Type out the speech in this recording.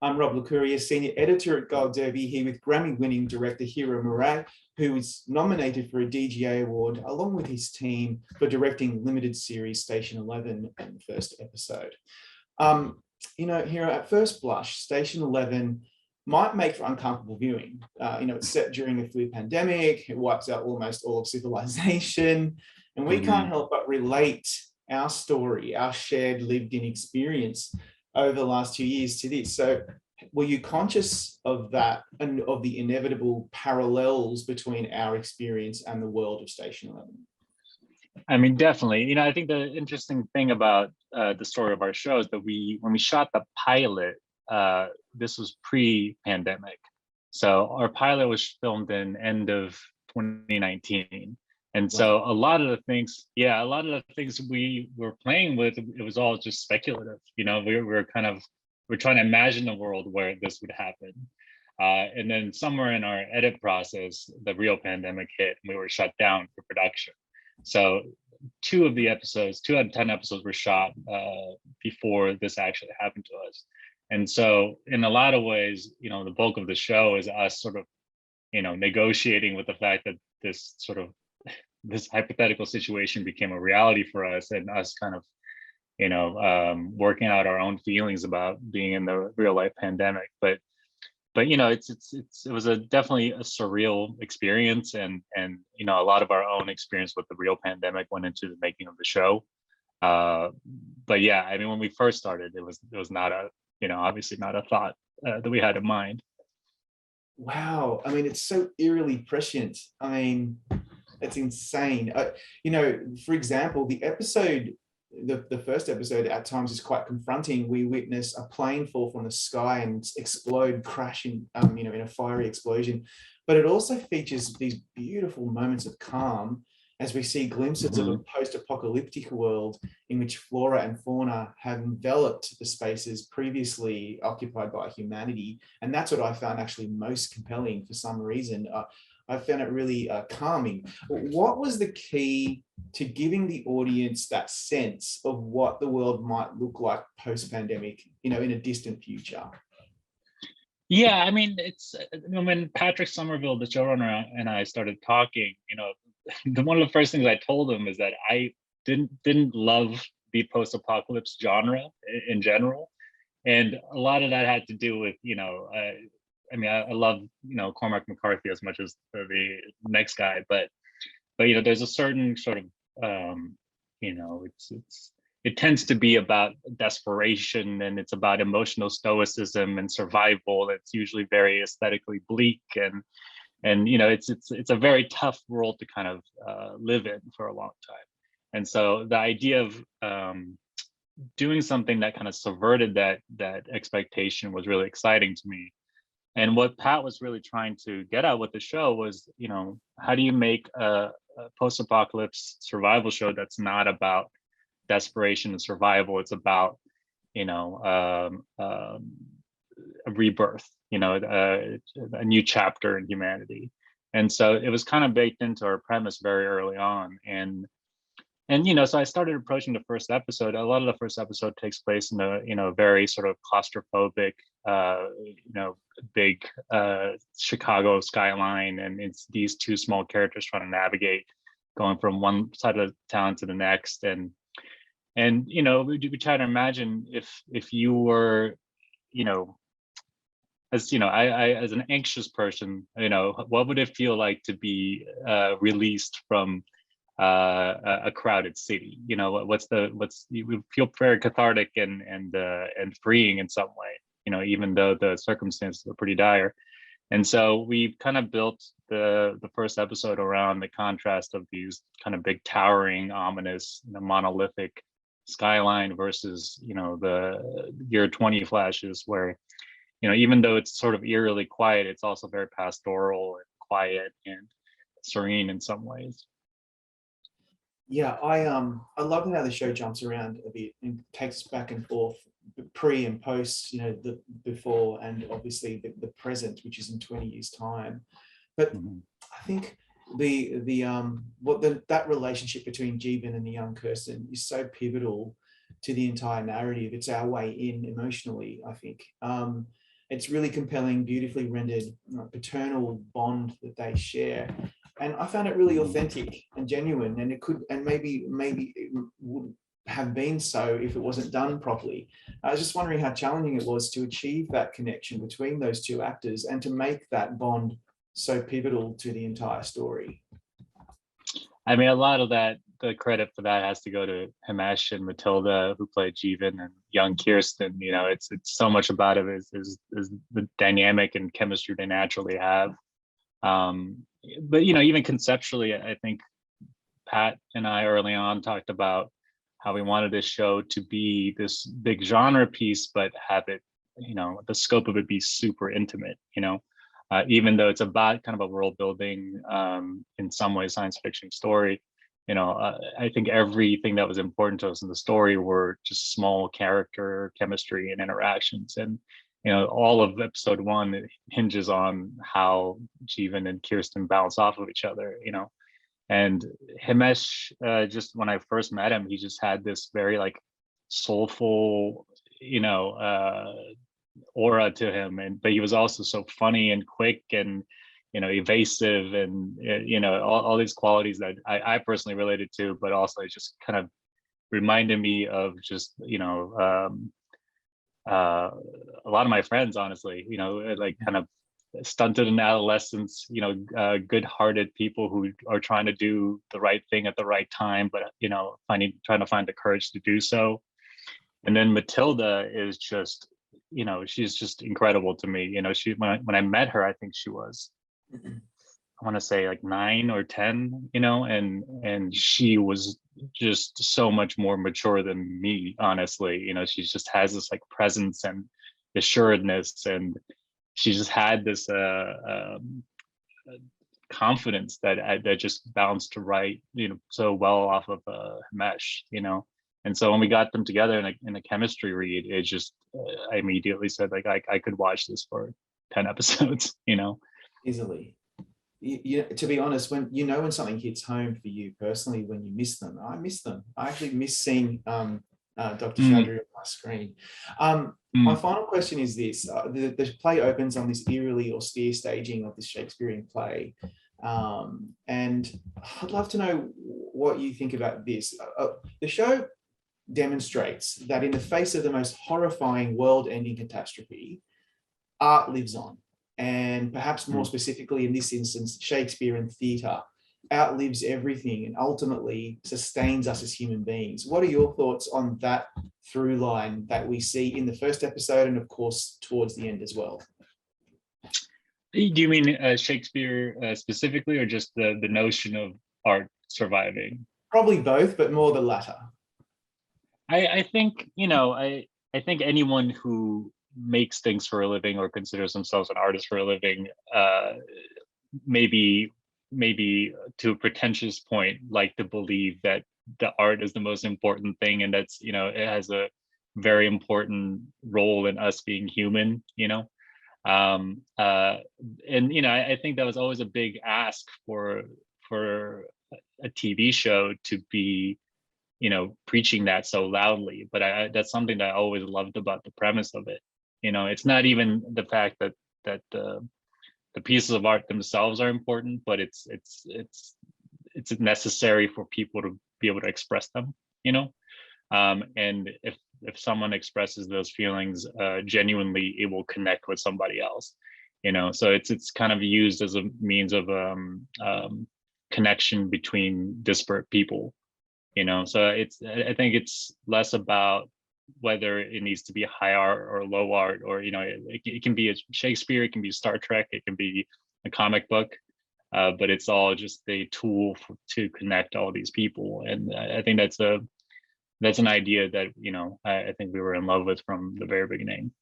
I'm Rob Licuria, Senior Editor at Gold Derby, here with Grammy-winning director Hiro Murai, who is nominated for a DGA award along with his team for directing limited series Station 11 and the first episode. Hiro, at first blush, Station 11 might make for uncomfortable viewing. It's set during a flu pandemic, it wipes out almost all of civilization, and we can't help but relate our story, our shared lived-in experience over the last 2 years to this. So were you conscious of that and of the inevitable parallels between our experience and the world of Station 11? I mean, definitely. I think the interesting thing about the story of our show is that when we shot the pilot, this was pre-pandemic. So our pilot was filmed in end of 2019. And so a lot of the things we were playing with, it was all just speculative. We're trying to imagine a world where this would happen. And then somewhere in our edit process, the real pandemic hit and we were shut down for production. So 2 out of 10 episodes were shot before this actually happened to us. And so in a lot of ways, the bulk of the show is us sort of, negotiating with the fact that this hypothetical situation became a reality for us, and us kind of, working out our own feelings about being in the real life pandemic. But it was definitely a surreal experience, and a lot of our own experience with the real pandemic went into the making of the show. But yeah, I mean, when we first started, it was not obviously not a thought that we had in mind. Wow, I mean, it's so eerily prescient. I mean, it's insane. For example, the first episode at times is quite confronting. We witness a plane fall from the sky and explode, crash in a fiery explosion. But it also features these beautiful moments of calm as we see glimpses of a post-apocalyptic world in which flora and fauna have enveloped the spaces previously occupied by humanity. And that's what I found actually most compelling for some reason. I found it really calming. What was the key to giving the audience that sense of what the world might look like post-pandemic, in a distant future? Yeah, I mean, it's when Patrick Somerville, the showrunner, and I started talking, one of the first things I told him is that I didn't love the post-apocalypse genre in general, and a lot of that had to do with I love Cormac McCarthy as much as the next guy, but there's a certain sort of it tends to be about desperation, and it's about emotional stoicism and survival. It's usually very aesthetically bleak, and it's a very tough world to kind of live in for a long time. And so the idea of doing something that kind of subverted that expectation was really exciting to me. And what Pat was really trying to get at with the show was, how do you make a post-apocalypse survival show that's not about desperation and survival? It's about, a rebirth, a new chapter in humanity. And so it was kind of baked into our premise very early on. And so I started approaching the first episode. A lot of the first episode takes place in a very sort of claustrophobic, big Chicago skyline, and it's these 2 small characters trying to navigate, going from one side of the town to the next. And we try to imagine if you were, as as an anxious person, what would it feel like to be released from a crowded city? You feel very cathartic and freeing in some way, even though the circumstances are pretty dire. And so we kind of built the first episode around the contrast of these kind of big, towering, ominous, monolithic skyline versus the year 20 flashes, where even though it's sort of eerily quiet, it's also very pastoral and quiet and serene in some ways. Yeah, I love how the show jumps around a bit and takes back and forth, pre and post, the before and obviously the present, which is in 20 years time. But I think that relationship between Jeevan and the young Kirsten is so pivotal to the entire narrative. It's our way in emotionally, I think. It's really compelling, beautifully rendered, paternal bond that they share. And I found it really authentic and genuine, and it could, and maybe it would have been so if it wasn't done properly. I was just wondering how challenging it was to achieve that connection between those two actors and to make that bond so pivotal to the entire story. I mean, a lot of that, the credit for that has to go to Himesh and Matilda, who played Jeevan, and young Kirsten. You know, it's so much about it is the dynamic and chemistry they naturally have. But you know, even conceptually, I think Pat and I early on talked about how we wanted this show to be this big genre piece, but have it, you know, the scope of it be super intimate, you know, even though it's about kind of a world building, in some ways, science fiction story. You know, I think everything that was important to us in the story were just small character chemistry and interactions. And, you know, all of episode 1 hinges on how Jeevan and Kirsten bounce off of each other, you know. And Himesh, just when I first met him, he just had this very like soulful, you know, aura to him. And but he was also so funny and quick and, you know, evasive, and you know, all these qualities that I personally related to, but also it just kind of reminded me of just, you know, a lot of my friends, honestly, you know, like kind of stunted in adolescence, you know, good-hearted people who are trying to do the right thing at the right time, but you know, trying to find the courage to do so. And then Matilda is just, you know, she's just incredible to me. You know, she when I met her, I think she was, I want to say like 9 or 10, you know, and she was just so much more mature than me, honestly. You know, she just has this like presence and assuredness, and she just had this confidence that just bounced right, you know, so well off of Himesh, you know. And so when we got them together in a chemistry read, it just I immediately said like I could watch this for 10 episodes, you know. Easily. To be honest, when you know when something hits home for you personally, when you miss them, I miss them. I actually miss seeing Dr. Chaudhry on my screen. My final question is this: the play opens on this eerily austere staging of this Shakespearean play, and I'd love to know what you think about this. The show demonstrates that in the face of the most horrifying world-ending catastrophe, art lives on. And perhaps more specifically in this instance, Shakespearean theatre outlives everything and ultimately sustains us as human beings. What are your thoughts on that through line that we see in the first episode and of course towards the end as well? Do you mean Shakespeare specifically, or just the notion of art surviving? Probably both, but more the latter. I think, you know, I think anyone who makes things for a living or considers themselves an artist for a living, maybe to a pretentious point, like to believe that the art is the most important thing, and that's, you know, it has a very important role in us being human, you know. And you know, I think that was always a big ask for a TV show to be, you know, preaching that so loudly. But that's something that I always loved about the premise of it. You know, it's not even the fact that the pieces of art themselves are important, but it's necessary for people to be able to express them, you know. And if someone expresses those feelings genuinely, it will connect with somebody else, you know. So it's kind of used as a means of connection between disparate people, you know. So I think it's less about whether it needs to be high art or low art, or, you know, it can be a Shakespeare, it can be Star Trek, it can be a comic book, but it's all just a tool to connect all these people. And I think that's an idea that, you know, I think we were in love with from the very beginning.